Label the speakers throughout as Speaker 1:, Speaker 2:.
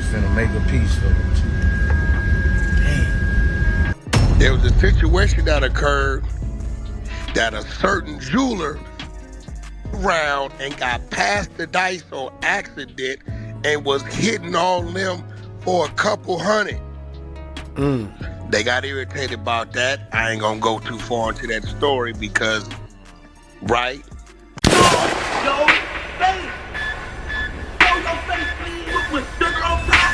Speaker 1: finna make a piece for them too. Damn.
Speaker 2: There was a situation that occurred that a certain jeweler around and got past the dice on accident and was hitting on them for a couple hundred. They got irritated about that. I ain't gonna go too far into that story because, right?
Speaker 3: Yo, face! Show your face, please, with sugar on top!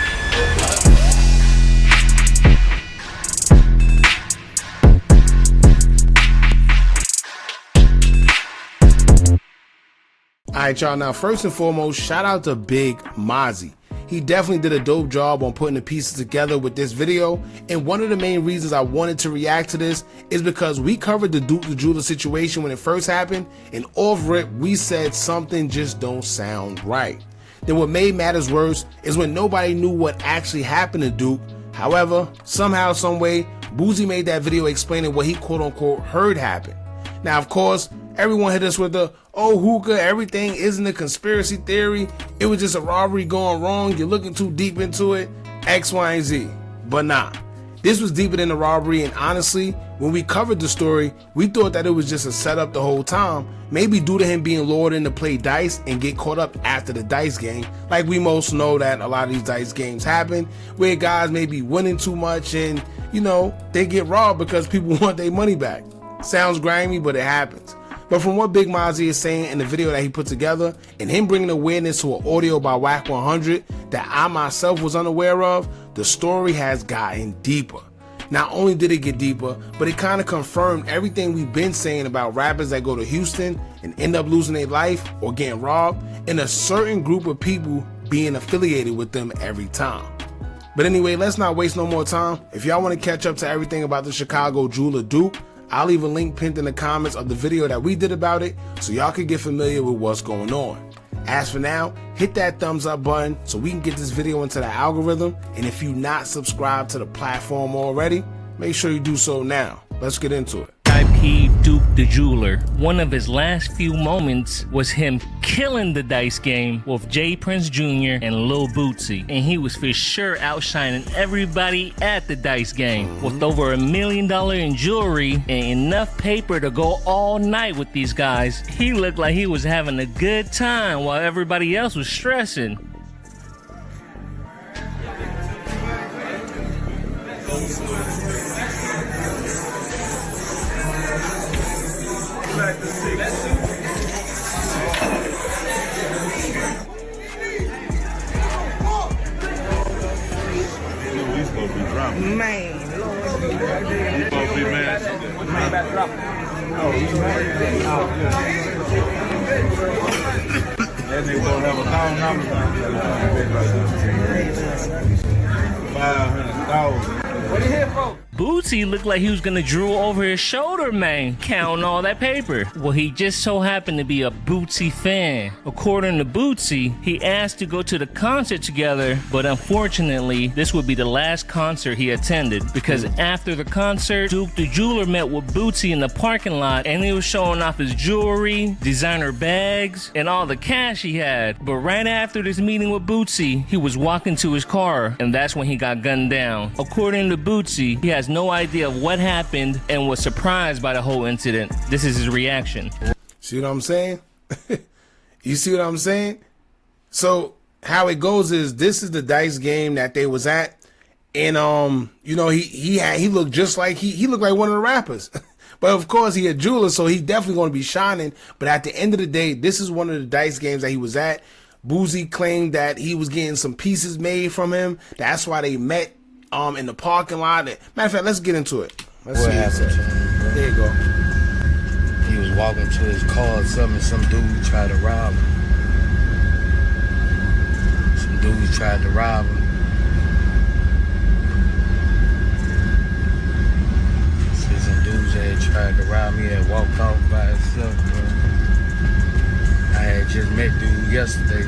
Speaker 4: Alright y'all, now first and foremost, shout out to Big Mozzie. He definitely did a dope job on putting the pieces together with this video, and one of the main reasons I wanted to react to this is because we covered the Duke the Jeweler situation when it first happened, and off rip we said something just don't sound right. Then what made matters worse is when nobody knew what actually happened to Duke. However, somehow, someway, Boosie made that video explaining what he quote unquote heard happen. Now of course, everyone hit us with the, oh Hookah, everything isn't a conspiracy theory, it was just a robbery going wrong, you're looking too deep into it, X, Y, and Z. But nah, this was deeper than the robbery, and honestly, when we covered the story, we thought that it was just a setup the whole time, maybe due to him being lured in to play dice and get caught up after the dice game, like we most know that a lot of these dice games happen, where guys may be winning too much and, you know, they get robbed because people want their money back. Sounds grimy, but it happens. But from what Big Mozzie is saying in the video that he put together, and him bringing awareness to an audio by Wack100 that I myself was unaware of, the story has gotten deeper. Not only did it get deeper, but it kind of confirmed everything we've been saying about rappers that go to Houston and end up losing their life or getting robbed, and a certain group of people being affiliated with them every time. But anyway, let's not waste no more time. If y'all want to catch up to everything about the Chicago jeweler Duke, I'll leave a link pinned in the comments of the video that we did about it so y'all can get familiar with what's going on. As for now, hit that thumbs up button so we can get this video into the algorithm, and if you're not subscribed to the platform already, make sure you do so now. Let's get into it.
Speaker 5: IP Duke the Jeweler. One of his last few moments was him killing the dice game with J Prince Jr. and Lil Bootsy, and he was for sure outshining everybody at the dice game with over $1 million in jewelry and enough paper to go all night with these guys. He looked like he was having a good time while everybody else was stressing.
Speaker 6: Man, you supposed to be mad. Man, about to drop it. Oh, you mad? That nigga don't have a $500,000. What are you here for?
Speaker 5: Bootsy looked like he was gonna drool over his shoulder, man, counting all that paper. Well, he just so happened to be a Bootsy fan. According to Bootsy, he asked to go to the concert together, but unfortunately, this would be the last concert he attended, because after the concert, Duke the Jeweler met with Bootsy in the parking lot, and he was showing off his jewelry, designer bags, and all the cash he had. But right after this meeting with Bootsy, he was walking to his car, and that's when he got gunned down. According to Bootsy, he has no idea of what happened and was surprised by the whole incident. This is his reaction.
Speaker 4: See what I'm saying? You see what I'm saying? So how it goes is, this is the dice game that they was at, and you know, he looked just like he looked like one of the rappers. But of course he a jeweler, so he definitely going to be shining. But at the end of the day, this is one of the dice games that he was at. Boosie claimed that he was getting some pieces made from him. That's why they met in the parking lot. Matter of fact, let's get into it. Let's
Speaker 1: What
Speaker 4: see
Speaker 1: happened to him, bro?
Speaker 4: There you go.
Speaker 1: He was walking to his car or something, some dude tried to rob him. Some dudes tried to rob him. See, some dudes had tried to rob me and walked off by himself, bro. I had just met dude yesterday.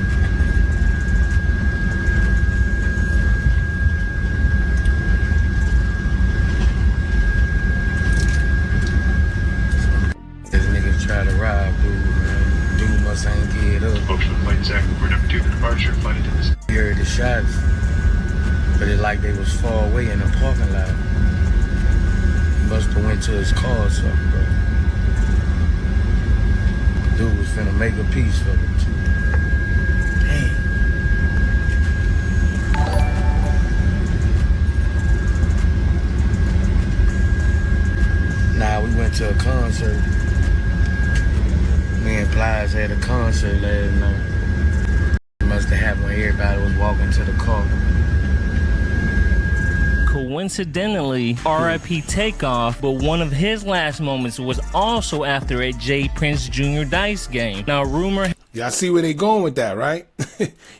Speaker 1: Try to rob dude, man. Dude must ain't get up.
Speaker 7: Spoke to the flight exec for number 2 for departure. Flight attendants.
Speaker 1: He heard the shots. But it like they was far away in the parking lot. He must have went to his car or something, bro. Dude was finna make a piece for him too. Damn. Nah, we went to a concert. Me and Plies had a concert last night. It must have happened when everybody was walking to the car.
Speaker 5: Coincidentally, R.I.P. Takeoff, but one of his last moments was also after a J. Prince Jr. Dice game. Now, rumor...
Speaker 4: Y'all see where they going with that, right?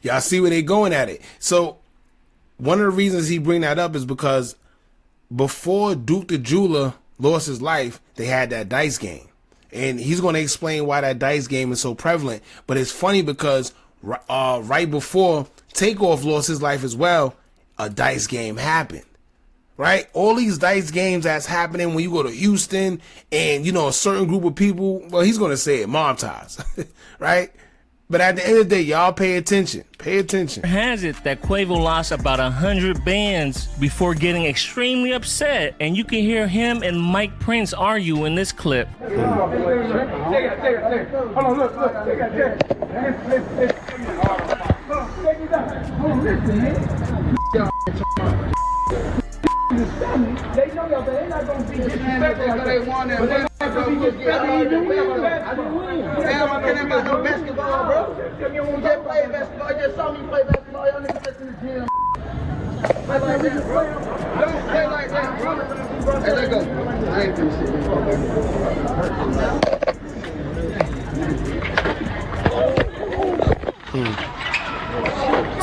Speaker 4: Y'all see where they going at it. So, one of the reasons he bring that up is because before Duke the Jeweler lost his life, they had that dice game. And he's going to explain why that dice game is so prevalent. But it's funny because right before Takeoff lost his life as well, a dice game happened. Right? All these dice games that's happening when you go to Houston and, you know, a certain group of people, well, he's going to say it, mob ties, right? But at the end of the day, y'all pay attention. Pay attention.
Speaker 5: Has it that Quavo lost about 100 bands before getting extremely upset, and you can hear him and Mike Prince argue in this clip.
Speaker 3: Hold on, look. They know y'all, but they not gonna be disrespectful like they want it. But they not gonna be disrespectful. Damn, I can't about no basketball, bro. You just play basketball. You just saw me play basketball. Y'all niggas just in the gym. Play like that. Don't play like that. Hey, let go. I ain't finna sit here.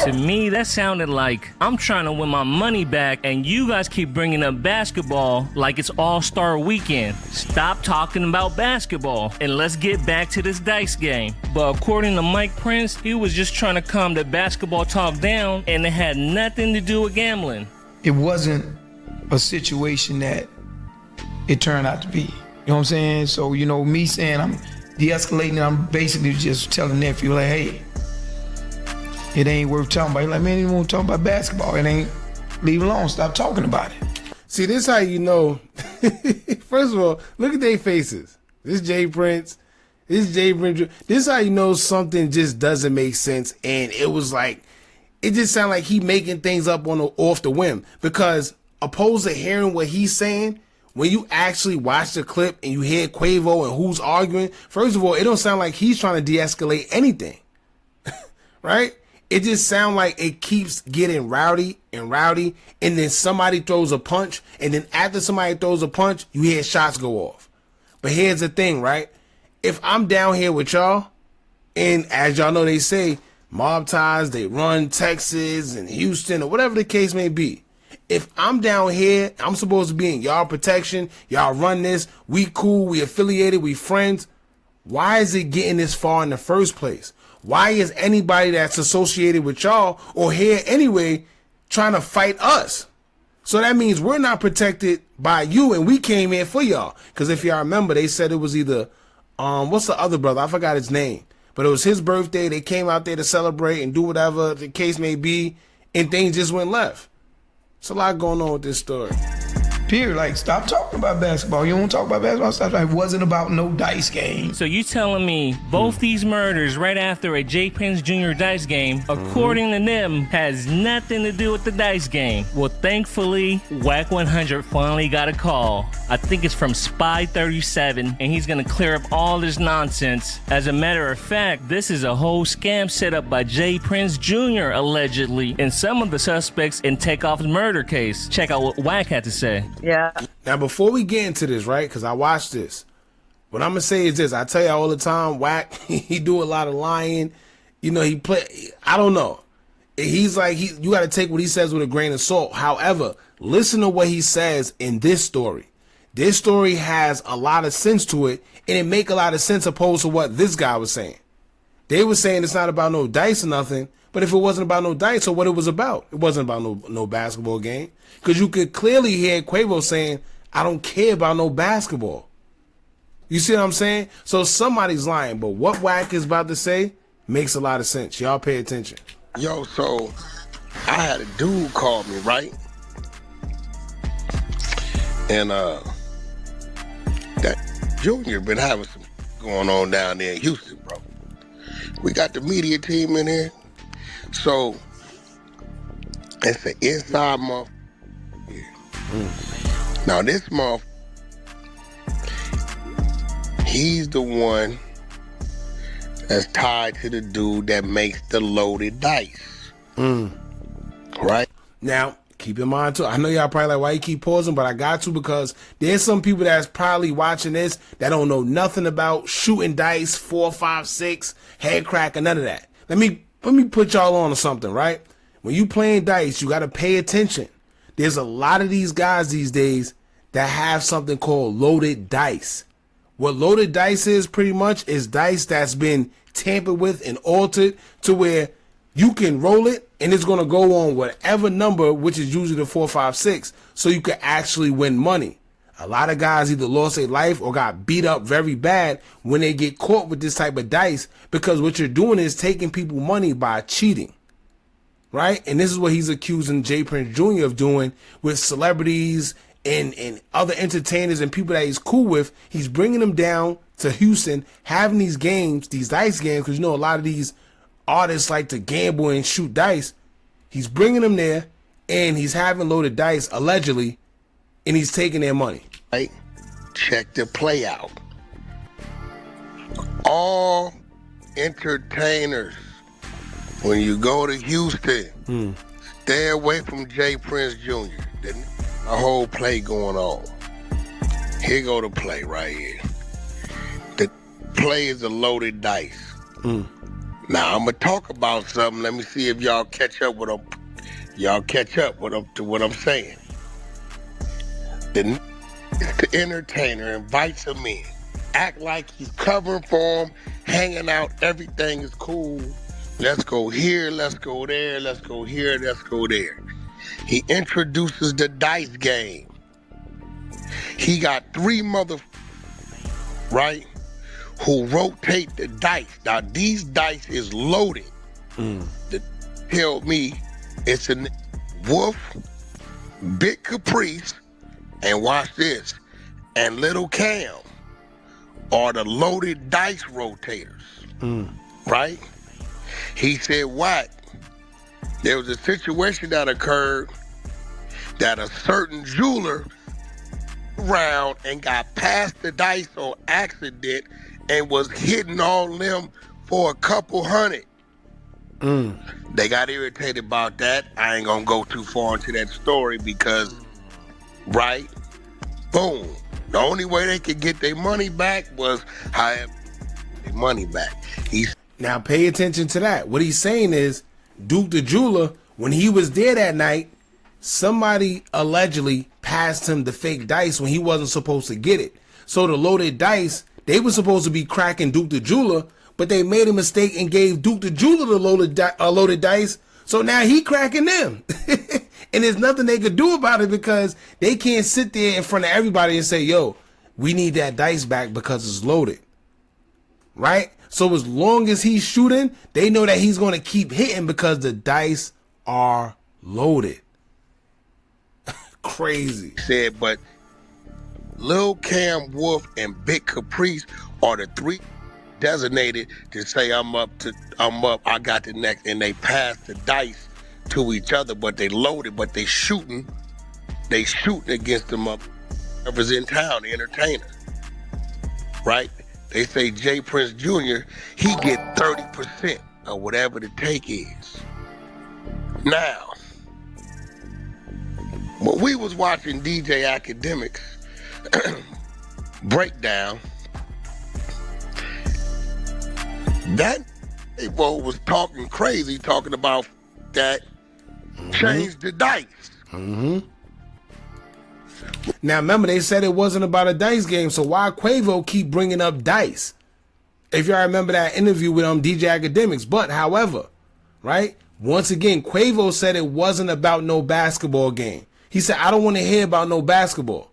Speaker 5: To me, that sounded like I'm trying to win my money back and you guys keep bringing up basketball like it's All-Star Weekend. Stop talking about basketball and let's get back to this dice game. But according to Mike Prince, he was just trying to calm the basketball talk down and it had nothing to do with gambling.
Speaker 7: It wasn't a situation that it turned out to be. You know what I'm saying? So, you know, me saying I'm de-escalating, I'm basically just telling nephew, like, hey, it ain't worth talking about. He's like, man, you don't want to talk about basketball. It ain't, leave it alone, stop talking about it.
Speaker 4: See, this how you know. First of all, look at their faces. This J. Prince. This is how you know something just doesn't make sense. And it was like, it just sounded like he making things up off the whim. Because opposed to hearing what he's saying, when you actually watch the clip and you hear Quavo and who's arguing, first of all, it don't sound like he's trying to de-escalate anything. Right? It just sounds like it keeps getting rowdy, and then somebody throws a punch, and then after somebody throws a punch, you hear shots go off. But here's the thing, right? If I'm down here with y'all, and as y'all know they say, mob ties, they run Texas and Houston or whatever the case may be. If I'm down here, I'm supposed to be in y'all protection, y'all run this, we cool, we affiliated, we friends. Why is it getting this far in the first place? Why is anybody that's associated with y'all or here anyway trying to fight us? So that means we're not protected by you and we came here for y'all. Because if y'all remember, they said it was either, what's the other brother? I forgot his name. But it was his birthday. They came out there to celebrate and do whatever the case may be. And things just went left. It's a lot going on with this story.
Speaker 7: Period. Like, stop talking about basketball. You don't talk about basketball. Stop. It wasn't about no dice game.
Speaker 5: So you telling me both these murders right after a J. Prince Jr. dice game, according to them, has nothing to do with the dice game? Well, thankfully, Wack100 finally got a call. I think it's from Spy 37, and he's gonna clear up all this nonsense. As a matter of fact, this is a whole scam set up by J. Prince Jr. allegedly, and some of the suspects in Takeoff's murder case. Check out what Wack had to say.
Speaker 8: Yeah.
Speaker 4: Now, before we get into this, right, because I watched this, what I'm going to say is this. I tell you all the time, Wack, he do a lot of lying. You know, he play, I don't know. He's like, you got to take what he says with a grain of salt. However, listen to what he says in this story. This story has a lot of sense to it, and it make a lot of sense opposed to what this guy was saying. They were saying it's not about no dice or nothing, but if it wasn't about no dice, so what it was about? It wasn't about no basketball game. Because you could clearly hear Quavo saying, I don't care about no basketball. You see what I'm saying? So somebody's lying, but what Wack is about to say makes a lot of sense. Y'all pay attention.
Speaker 2: Yo, so I had a dude call me, right? And that Junior been having some going on down there in Houston, bro. We got the media team in here. So it's an inside month. Now this month, he's the one that's tied to the dude that makes the loaded dice. Right?
Speaker 4: Now, keep in mind too, I know y'all probably like, why you keep pausing, but I got to, because there's some people that's probably watching this that don't know nothing about shooting dice, 4, 5, 6, head crack, or none of that. Let me put y'all on to something, right? When you playing dice, you got to pay attention. There's a lot of these guys these days that have something called loaded dice. What loaded dice is pretty much is dice that's been tampered with and altered to where you can roll it and it's going to go on whatever number, which is usually the 4, 5, 6, so you can actually win money. A lot of guys either lost their life or got beat up very bad when they get caught with this type of dice, because what you're doing is taking people money by cheating. Right? And this is what he's accusing Jay Prince Jr. of doing with celebrities and other entertainers and people that he's cool with. He's bringing them down to Houston, having these games, these dice games, because you know a lot of these artists like to gamble and shoot dice. He's bringing them there, and he's having loaded dice, allegedly, and he's taking their money.
Speaker 2: Right? Check the play out. All entertainers, when you go to Houston, stay away from Jay Prince Jr. The whole play going on. Here go the play right here. The play is a loaded dice. Now I'm gonna talk about something. Let me see if y'all catch up with them. Y'all catch up with them to what I'm saying. The entertainer invites him in, act like he's covering for him, hanging out. Everything is cool. Let's go here. Let's go there. Let's go here. Let's go there. He introduces the dice game. He got 3 right, who rotate the dice. Now, these dice is loaded. That tell me it's a Wolf, Big Caprice, and watch this, and Little Cam are the loaded dice rotators. Right? He said, Wack, there was a situation that occurred that a certain jeweler around and got past the dice on accident and was hitting on them for a couple hundred. They got irritated about that. I ain't gonna go too far into that story because, right, boom. The only way they could get their money back was however their money back.
Speaker 4: Now pay attention to that. What he's saying is Duke the jeweler, when he was there that night, somebody allegedly passed him the fake dice when he wasn't supposed to get it. So the loaded dice, they were supposed to be cracking Duke the jeweler, but they made a mistake and gave Duke the jeweler the loaded dice. So now he cracking them. And there's nothing they could do about it because they can't sit there in front of everybody and say, yo, we need that dice back because it's loaded. Right? So as long as he's shooting, they know that he's going to keep hitting because the dice are loaded. Crazy.
Speaker 2: Said, but Lil Cam, Wolf, and Big Caprice are the 3 designated to say I'm up, I got the next, and they pass the dice to each other, but they loaded, but they shooting against them up whoever's in town, the entertainer. Right? They say Jay Prince Jr., he get 30% of whatever the take is. Now, when we was watching DJ Academics breakdown, that people was talking crazy, talking about that change the dice.
Speaker 4: Now remember, they said it wasn't about a dice game, so why Quavo keep bringing up dice? If y'all remember that interview with DJ Academics. But however, right, once again, Quavo said it wasn't about no basketball game. He said, I don't want to hear about no basketball.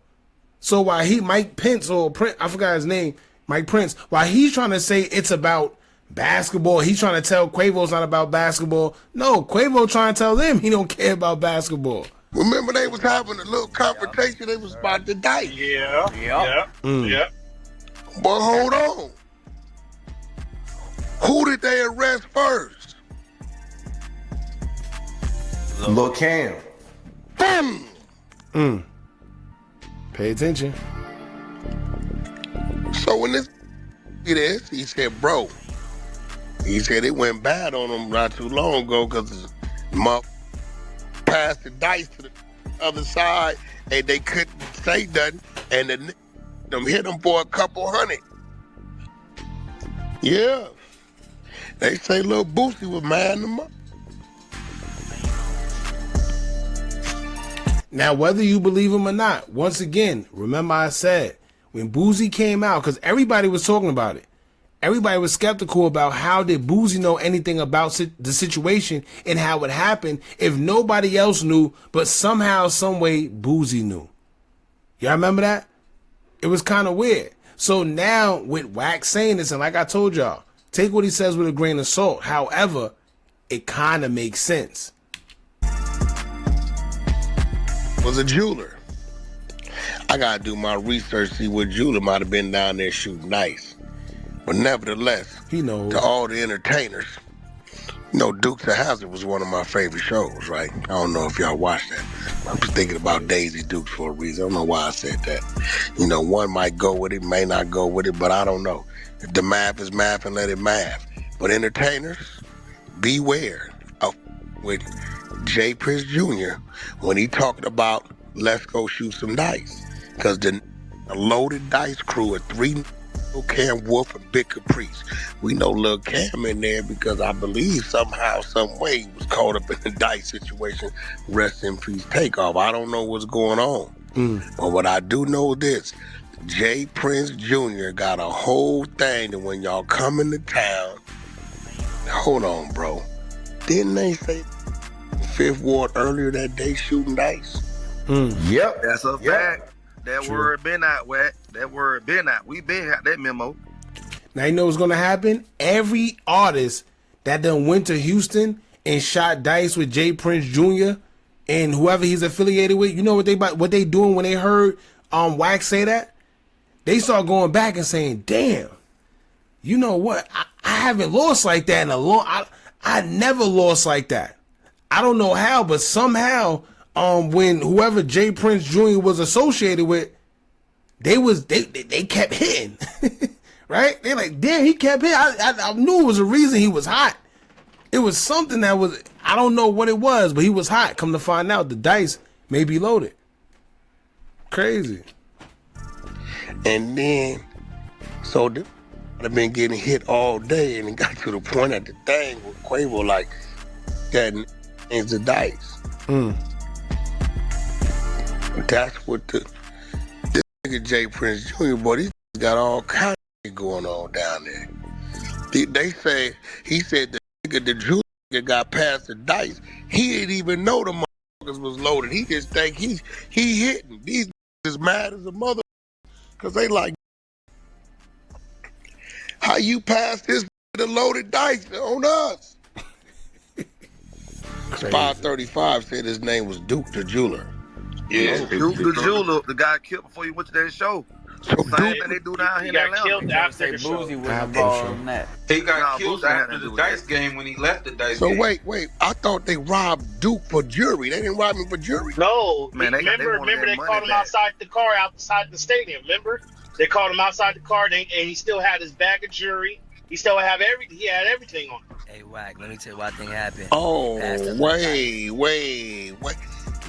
Speaker 4: So while Mike Pence, or I forgot his name, Mike Prince, while he's trying to say it's about Basketball, he's trying to tell Quavo it's not about basketball. No, Quavo trying to tell them he don't care about basketball.
Speaker 2: Remember they was having a little confrontation. They was about to dice.
Speaker 6: Yeah.
Speaker 2: But hold on. Who did they arrest first?
Speaker 8: Lil Cam.
Speaker 2: Boom.
Speaker 4: Pay attention.
Speaker 2: So when he said, bro, he said it went bad on him not too long ago because his mother passed the dice to the other side and they couldn't say nothing and them hit him for a couple hundred. Yeah. They say Lil Boosie was mad in the mother.
Speaker 4: Now, whether you believe him or not, once again, remember I said, when Boosie came out, because everybody was talking about it, everybody was skeptical about how did Boosie know anything about the situation and how it happened if nobody else knew, but somehow, some way, Boosie knew. Y'all remember that? It was kind of weird. So now, with Wack saying this, and like I told y'all, take what he says with a grain of salt. However, it kind of makes sense.
Speaker 2: Was a jeweler. I gotta do my research, see what jeweler might have been down there shooting dice. But nevertheless,
Speaker 4: He knows.
Speaker 2: to all the entertainers, you know, Dukes of Hazzard was one of my favorite shows, right? I don't know if y'all watched that. I was thinking about Daisy Dukes for a reason. I don't know why I said that. You know, one might go with it, may not go with it, but I don't know. If the math is math, and let it math. But entertainers, beware of with Jay Prince Jr. when he talking about let's go shoot some dice. Because the loaded dice crew of 3 Lil Cam Wolf and Big Caprice. We know Lil Cam in there because I believe somehow, some way he was caught up in the dice situation. Rest in peace, Takeoff. I don't know what's going on. But what I do know is this. Jay Prince Jr. got a whole thing that when y'all come into town, hold on, bro. Didn't they say Fifth Ward earlier that day shooting dice?
Speaker 8: Yep.
Speaker 9: That's a fact. That word been out, Wack. That word been out. We been out that memo.
Speaker 4: Now you know what's gonna happen? Every artist that done went to Houston and shot dice with Jay Prince Jr. and whoever he's affiliated with, you know what they doing when they heard Wack say that? They start going back and saying, "Damn, you know what? I haven't lost like that in a long. I never lost like that. I don't know how, but somehow, when whoever Jay Prince Jr. was associated with, they kept hitting, right? They like, damn, he kept hitting. I knew it was a reason he was hot. It was something that was, I don't know what it was, but he was hot. Come to find out, the dice may be loaded. Crazy.
Speaker 2: And then, so I've been getting hit all day, and it got to the point at the thing with Quavo like that is the dice. That's what this nigga Jay Prince Jr. boy, these got all kinds of shit going on down there. They say he said the Jew nigga got past the dice. He didn't even know the motherfuckers was loaded. He just think he hitting. These is mad as a mother. Cause they like, how you pass this the loaded dice on us? 535 said his name was Duke the Jeweler.
Speaker 9: Yeah, Duke the jeweler, the guy killed before you went to that show.
Speaker 2: So
Speaker 9: Same thing they do down here in Atlanta.
Speaker 6: Killed after the show.
Speaker 8: Boosie was involved in that.
Speaker 10: He got
Speaker 9: Nah,
Speaker 10: killed
Speaker 9: Boosie had
Speaker 10: after
Speaker 9: to do
Speaker 10: the
Speaker 9: with
Speaker 10: dice
Speaker 9: that.
Speaker 10: game when he left the dice
Speaker 2: So
Speaker 10: game.
Speaker 2: wait, I thought they robbed Duke for jury. They didn't rob him for jury.
Speaker 6: No,
Speaker 9: Man, they wanted
Speaker 6: remember
Speaker 9: that
Speaker 6: they
Speaker 9: money
Speaker 6: called him
Speaker 9: back.
Speaker 6: outside the car, outside the stadium. Remember, they called him outside the car, and he still had his bag of jewelry. He still had he had everything on him.
Speaker 11: Hey, Wack, let me tell you what I think happened.
Speaker 2: Oh,
Speaker 11: Passed us
Speaker 2: wait.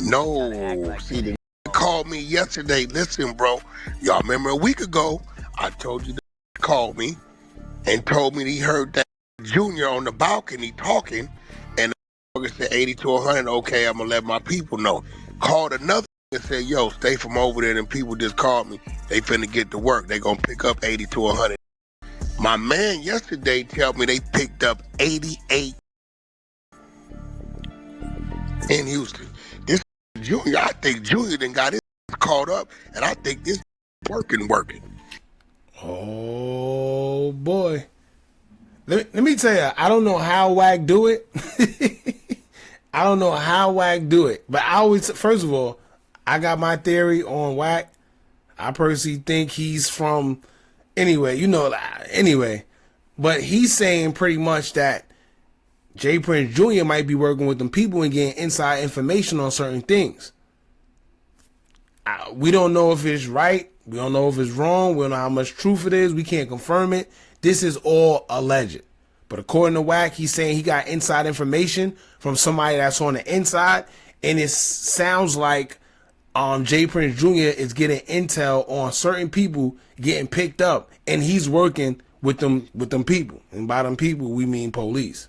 Speaker 2: No, see, the called me yesterday. Listen, bro, y'all remember a week ago, I told you the called me and told me he heard that Junior on the balcony talking, and the said 80 to 100. Okay, I'm gonna let my people know. Called another and said, yo, stay from over there. And people just called me. They finna get to work. They gonna pick up 80 to 100. My man yesterday told me they picked up 88 in Houston. This Junior, I think Junior done got his caught up, and I think this working.
Speaker 4: Oh boy. Let me tell you, I don't know how Wack do it. I don't know how Wack do it. But I always, first of all, I got my theory on Wack. I personally think he's from, anyway. But he's saying pretty much that Jay Prince Jr. might be working with them people and getting inside information on certain things. We don't know if it's right. We don't know if it's wrong. We don't know how much truth it is. We can't confirm it. This is all alleged. But according to Wack, he's saying he got inside information from somebody that's on the inside. And it sounds like Jay Prince Jr. is getting intel on certain people getting picked up. And he's working with them people. And by them people, we mean police.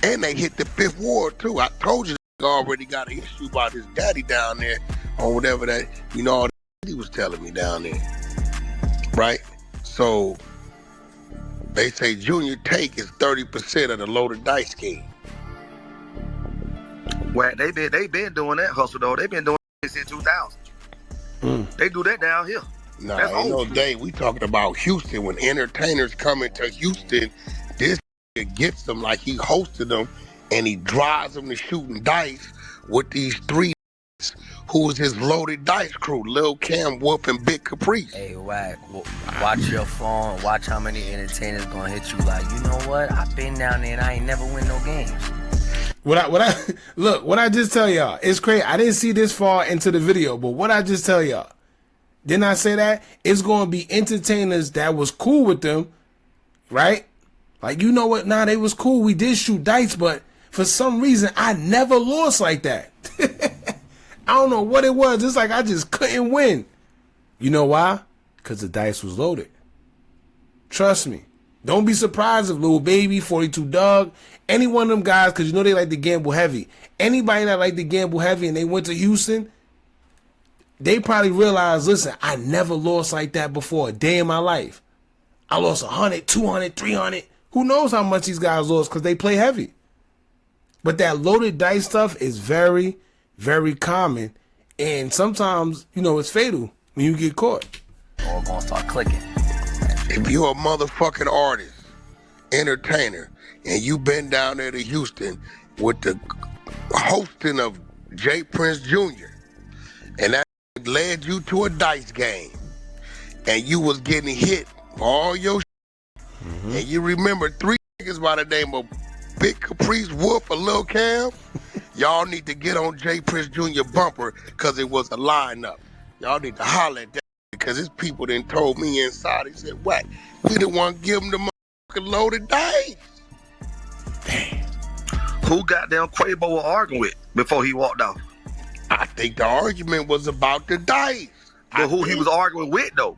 Speaker 2: And they hit the 5th ward, too. I told you they already got an issue about his daddy down there or whatever that, all that he was telling me down there. Right? So they say Junior take is 30% of the loaded dice scheme.
Speaker 9: Well, they been doing that hustle, though. They been doing this since 2000. They do that down here.
Speaker 2: Nah, ain't no day. We talking about Houston. When entertainers come into Houston, this gets them like he hosted them, and he drives them to shooting dice with these 3 who was his loaded dice crew, Lil Cam, Wolf, and Big Caprice.
Speaker 11: Hey, Wack, watch your phone. Watch how many entertainers gonna hit you like, you know what? I've been down there and I ain't never win no games.
Speaker 4: What I just tell y'all, it's crazy. I didn't see this far into the video, but what I just tell y'all, didn't I say that? It's going to be entertainers that was cool with them, right? Like, you know what? Nah, they was cool. We did shoot dice, but for some reason, I never lost like that. I don't know what it was. It's like I just couldn't win. You know why? Because the dice was loaded. Trust me. Don't be surprised if Lil Baby, 42 Doug, any one of them guys, because they like to gamble heavy. Anybody that like to gamble heavy and they went to Houston, they probably realized, listen, I never lost like that before a day in my life. I lost 100, 200, 300. Who knows how much these guys lost because they play heavy. But that loaded dice stuff is very, very common. And sometimes, it's fatal when you get caught.
Speaker 11: Or gonna start clicking.
Speaker 2: If you're a motherfucking artist, entertainer, and you been down there to Houston with the hosting of Jay Prince Jr., and that led you to a dice game, and you was getting hit for all your and you remember 3 niggas by the name of Big Caprice, Wolf, or Lil Cam, y'all need to get on Jay Prince Jr. bumper because it was a lineup. Y'all need to holler at that because his people done told me inside. He said, Wack, we the one give him the motherfucking loaded dice.
Speaker 9: Damn. Who goddamn Quavo was arguing with before he walked off?
Speaker 2: I think the argument was about the dice.
Speaker 9: But who he was arguing with, though?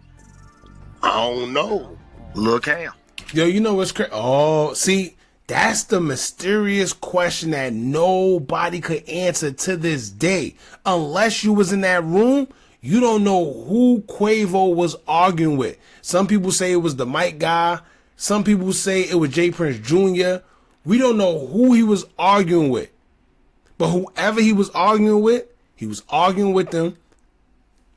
Speaker 2: I don't know.
Speaker 9: Lil Cam.
Speaker 4: Yo, you know what's crazy? Oh, see, that's the mysterious question that nobody could answer to this day. Unless you was in that room, you don't know who Quavo was arguing with. Some people say it was the Mike guy. Some people say it was Jay Prince Jr. We don't know who he was arguing with. But whoever he was arguing with them.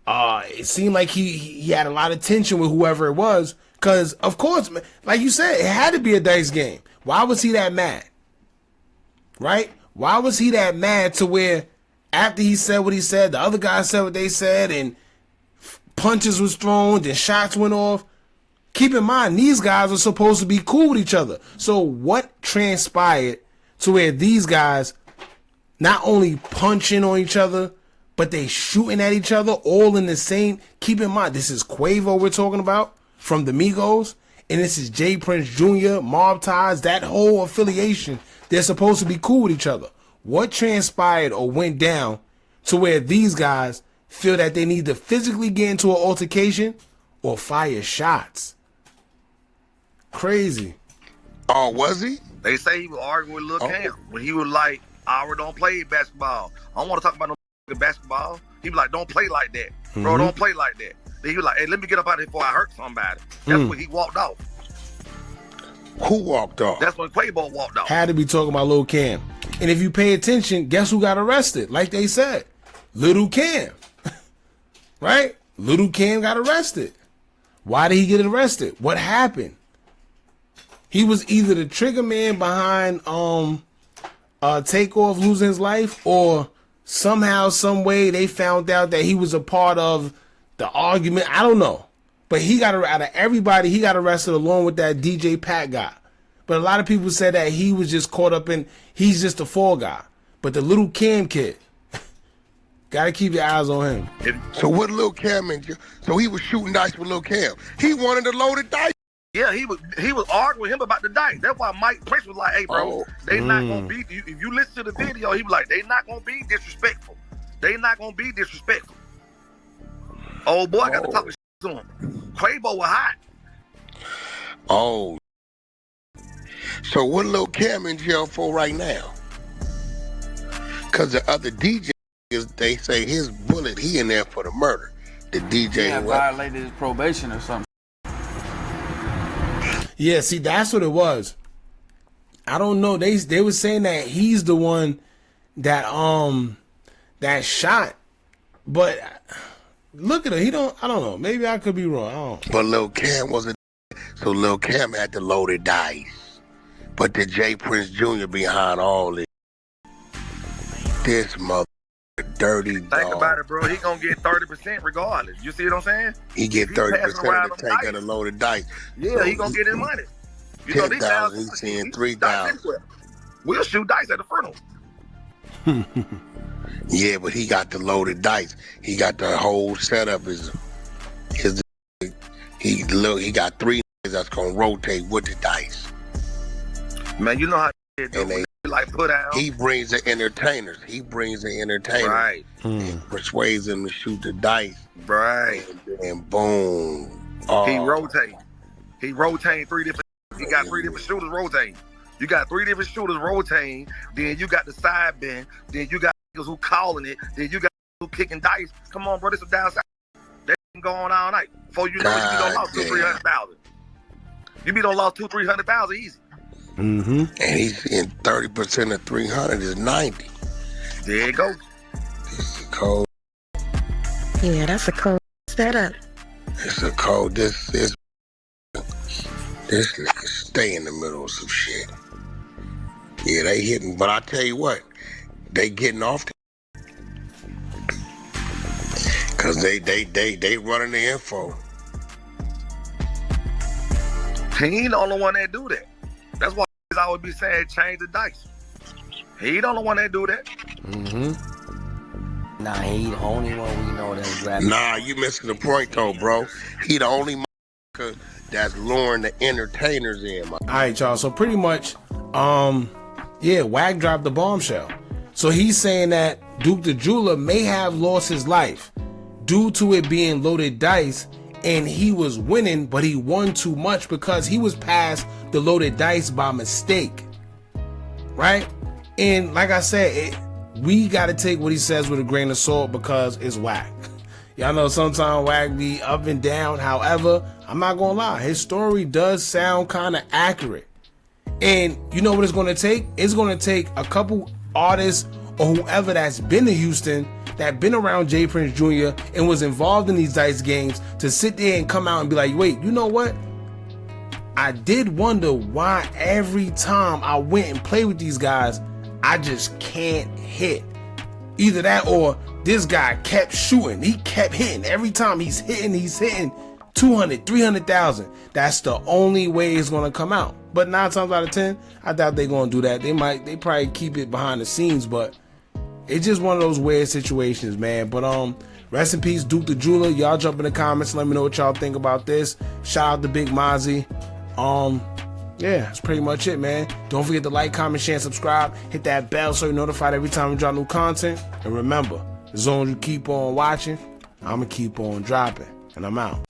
Speaker 4: It seemed like he had a lot of tension with whoever it was. Because, of course, like you said, it had to be a dice game. Why was he that mad? Right? Why was he that mad to where after he said what he said, the other guys said what they said, and punches was thrown, then shots went off? Keep in mind, these guys are supposed to be cool with each other. So what transpired to where these guys not only punching on each other, but they shooting at each other all in the same? Keep in mind, this is Quavo we're talking about from the Migos, and this is Jay Prince Jr., Mob Ties, that whole affiliation. They're supposed to be cool with each other. What transpired or went down to where these guys feel that they need to physically get into an altercation or fire shots? Crazy.
Speaker 2: Oh, was he?
Speaker 9: They say he was arguing with Lil Cam when he was like, I don't play basketball. I don't want to talk about no basketball. He was like, don't play like that. Bro, don't play like that. Then he was like, hey, let me get up out of here before I hurt somebody. That's when he walked off.
Speaker 2: Who walked off?
Speaker 9: That's when Quavo walked off.
Speaker 4: Had to be talking about Lil Cam. And if you pay attention, guess who got arrested? Like they said, Little Cam. Right? Little Cam got arrested. Why did he get arrested? What happened? He was either the trigger man behind Takeoff losing his life, or somehow, some way they found out that he was a part of the argument. I don't know. But he got, out of everybody, he got arrested along with that DJ Pat guy. But a lot of people said that he was just caught up in, he's just a fall guy. But the little Cam kid, gotta keep your eyes on him.
Speaker 2: So what Lil Cam and so he was shooting dice with Lil Cam. He wanted to load the dice.
Speaker 9: Yeah, he was arguing with him about the dice. That's why Mike Prince was like, "Hey, bro, they not gonna be." If you listen to the video, he was like, "They not gonna be disrespectful. They not gonna be disrespectful." Old boy got to talk to him. Quavo was hot.
Speaker 2: Oh. So what Lil Cam in jail for right now? Because the other DJ, they say his bullet, he in there for the murder. The DJ
Speaker 8: who violated his probation or something.
Speaker 4: Yeah, see, that's what it was. I don't know. They were saying that he's the one that that shot, but look at him. I don't know. Maybe I could be wrong. I don't know.
Speaker 2: But Lil Cam wasn't. So Lil Cam had to load the dice. But the J Prince Jr. behind all this. This mother dirty dog.
Speaker 9: Think about it, bro. He gonna get 30% regardless. You see what I'm saying?
Speaker 2: He get 30% of the take of the loaded dice.
Speaker 9: Yeah, so he gonna get his money. You
Speaker 2: 10,000, he's seeing 3,000.
Speaker 9: We'll shoot dice at the funeral.
Speaker 2: Yeah, but he got the loaded dice. He got the whole setup. He got 3 that's gonna rotate with the dice.
Speaker 9: Man, you know how they like put out.
Speaker 2: He brings the entertainers.
Speaker 9: Right.
Speaker 2: And persuades them to shoot the dice.
Speaker 9: Right.
Speaker 2: And boom. Oh.
Speaker 9: He rotating 3 different. He got 3 different shooters rotating. You got 3 different shooters rotating. Then you got the side bend. Then you got niggas who calling it. Then you got who kicking dice. Come on, bro. This is downside. They can go on all night. Before you know it, you be done lost 200,000-300,000. You be done lost 200,000-300,000 easy.
Speaker 4: Mm-hmm.
Speaker 2: And he's in 30% of 300 is 90.
Speaker 9: There you go.
Speaker 2: This is cold.
Speaker 10: Yeah, that's a cold setup.
Speaker 2: It's a cold. This nigga stay in the middle of some shit. Yeah, they hitting, but I tell you what, they getting off because they running the info.
Speaker 9: He ain't the only one that do that. That's why I always be saying change the dice. He ain't the only one that do that.
Speaker 11: Nah, he the only one we know that's grabbing.
Speaker 2: Nah, you missing the point though, bro. He the only motherfucker that's luring the entertainers in.
Speaker 4: All right, y'all. So pretty much, yeah, Wack dropped the bombshell. So he's saying that Duke the Jeweler may have lost his life due to it being loaded dice, and he was winning, but he won too much because he was past the loaded dice by mistake, right? And like I said, we got to take what he says with a grain of salt because it's Wack. Y'all know sometimes Wack be up and down. However, I'm not gonna lie, his story does sound kind of accurate. And you know what it's gonna take? It's gonna take a couple artists or whoever that's been to Houston, that been around J Prince Jr. and was involved in these dice games, to sit there and come out and be like, wait, you know what? I did wonder why every time I went and played with these guys, I just can't hit. Either that or this guy kept shooting. He kept hitting. Every time he's hitting 200, 300,000. That's the only way it's going to come out. But 9 times out of 10, I doubt they're going to do that. They probably keep it behind the scenes, but it's just one of those weird situations, man. But rest in peace, Duke the Jeweler. Y'all jump in the comments. Let me know what y'all think about this. Shout out to Big Mozzie. Yeah, that's pretty much it, man. Don't forget to like, comment, share, and subscribe. Hit that bell so you're notified every time we drop new content. And remember, as long as you keep on watching, I'm going to keep on dropping. And I'm out.